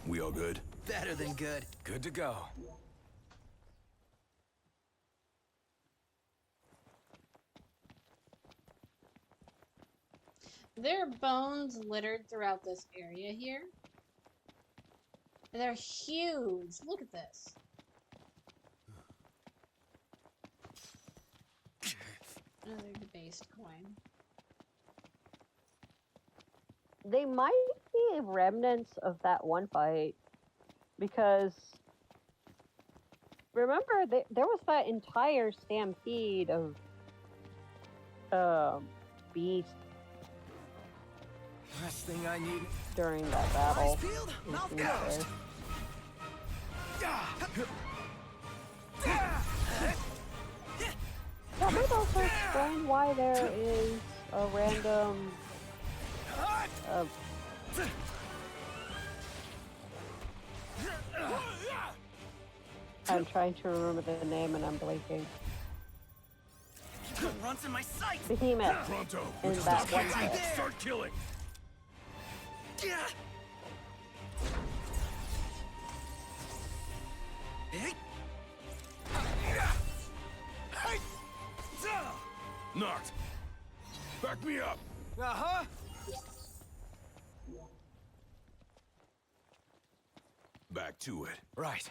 We all good? Better than good. Good to go. There are bones littered throughout this area here. And they're huge. Look at this. Another debased coin. They might be remnants of that one fight, because remember there was that entire stampede of beasts Last thing I need. during that battle. Eyes peeled, in mouth King's closed. Grave. That might also explain why there is a random I'm trying to remember the name and I'm blanking. Runs in my sights. Behemoth. Pronto. In Just that stop one killing. fight. Start killing. Knocked. Back me up. Uh-huh. Back to it. Right.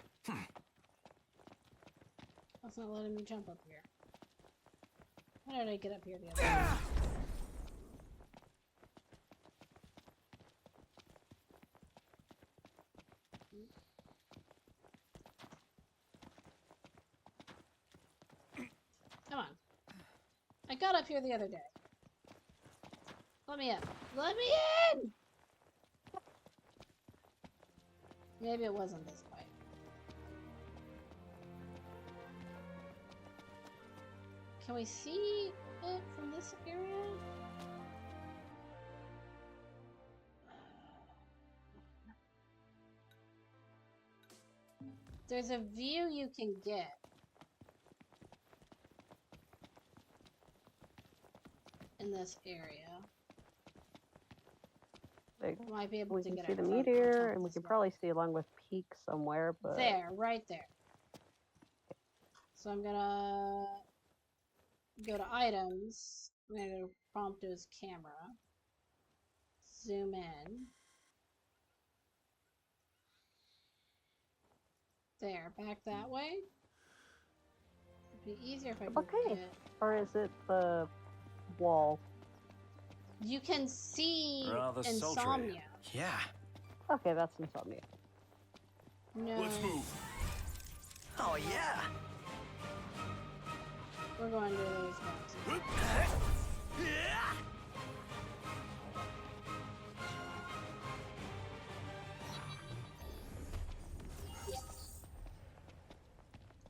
That's not letting me jump up here. How did I get up here the other way? Come on. I got up here the other day. Let me in. Let me in! Maybe it wasn't this way. Can we see it from this area? There's a view you can get. In this area. Like, Might be able we to can get see it the from meteor, and we this can way. probably see along with Peak somewhere, but... There, right there. So I'm gonna go to items. I'm gonna go to Prompto's camera. Zoom in. There, back that way. It'd be easier if I could Okay. get... Or is it the wall? You can see Rather sultry. insomnia. Yeah. Okay, that's insomnia. No. Let's move. Oh, yeah. We're going to those ones.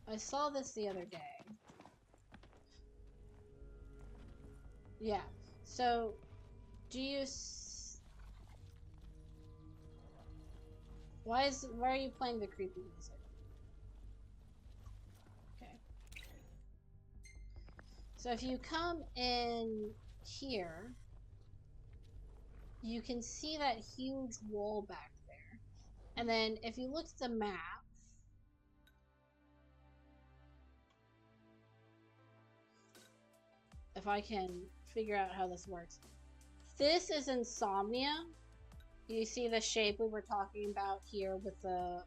I saw this the other day. Yeah. So, do you... Why are you playing the creepy music? Okay. So if you come in here, you can see that huge wall back there. And then if you look at the map, if I can figure out how this works. This is Insomnia. You see the shape we were talking about here with the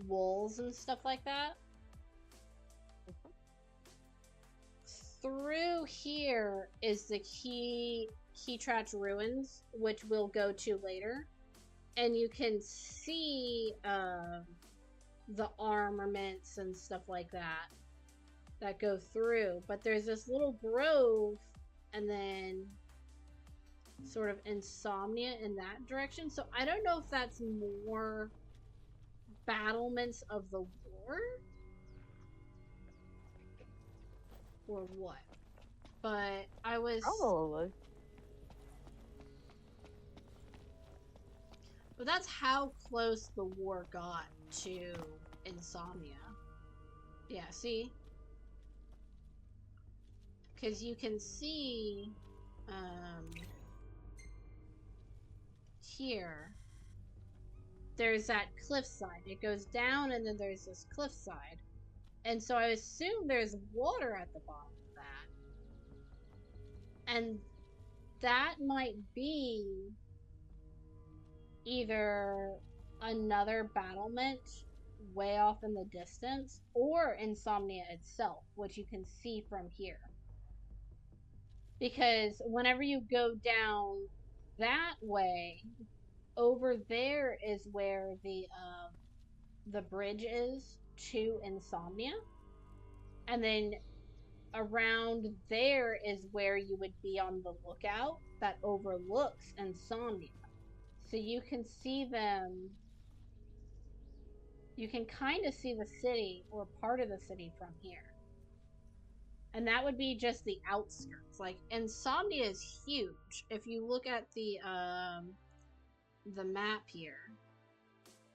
walls and stuff like that? Through here is the Keytratch Ruins, which we'll go to later. And you can see the armaments and stuff like that go through. But there's this little grove and then sort of Insomnia in that direction. So I don't know if that's more battlements of the war or what. But I was... Probably. But that's how close the war got to Insomnia. Yeah, see? Because you can see... here, there's that cliffside. It goes down and then there's this cliffside. And so I assume there's water at the bottom of that. And that might be either another battlement way off in the distance or Insomnia itself, which you can see from here. Because whenever you go down that way, over there is where the bridge is to Insomnia. And then around there is where you would be on the lookout that overlooks Insomnia. So you can see them. You can kind of see the city or part of the city from here. And that would be just the outskirts. Like, Insomnia is huge. If you look at the map here,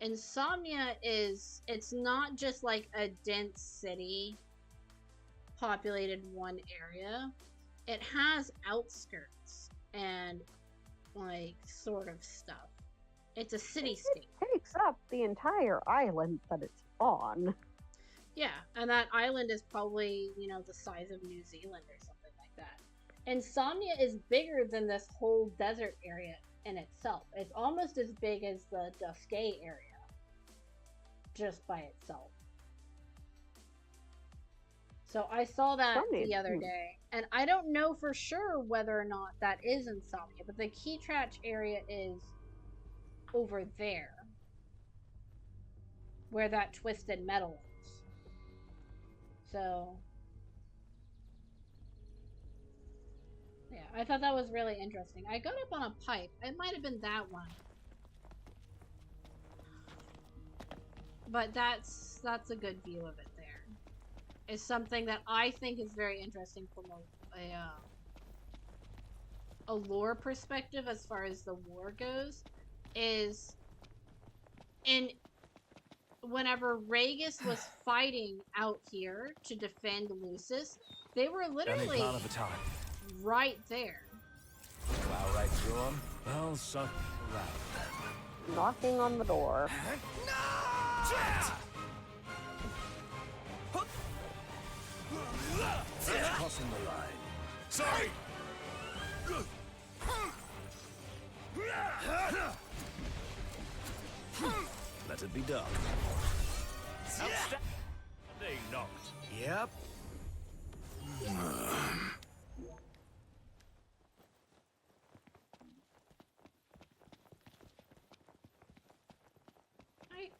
Insomnia is, it's not just like a dense city populated one area. It has outskirts and like sort of stuff. It's a cityscape. It takes up the entire island that it's on. Yeah, and that island is probably, you know, the size of New Zealand or something like that. Insomnia is bigger than this whole desert area in itself. It's almost as big as the Duscae area, just by itself. So I saw that the other day, and I don't know for sure whether or not that is Insomnia, but the Keytratch area is over there, where that twisted metal is. So, yeah, I thought that was really interesting. I got up on a pipe. It might have been that one. But that's a good view of it there. It's something that I think is very interesting from a lore perspective as far as the war goes, is whenever Ragus was fighting out here to defend Lucis, they were literally Any plan of attack? right there. Plow right through them? Well, suck around. Knocking on the door. That's crossing the line. Sorry! Let it be done. They knocked. Yep. Right.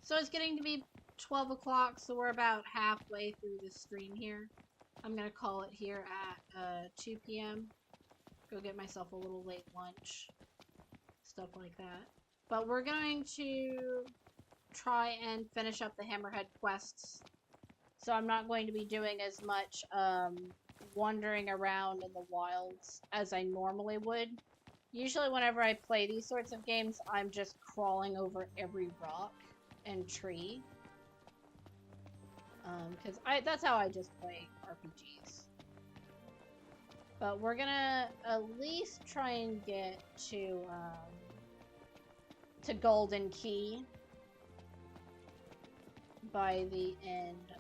So it's getting to be 12 o'clock, so we're about halfway through the stream here. I'm gonna call it here at 2 p.m. Go get myself a little late lunch. Stuff like that. But we're going to try and finish up the Hammerhead quests. So I'm not going to be doing as much wandering around in the wilds as I normally would. Usually whenever I play these sorts of games, I'm just crawling over every rock and tree. Because that's how I just play RPGs. But we're gonna at least try and get to Golden Key by the end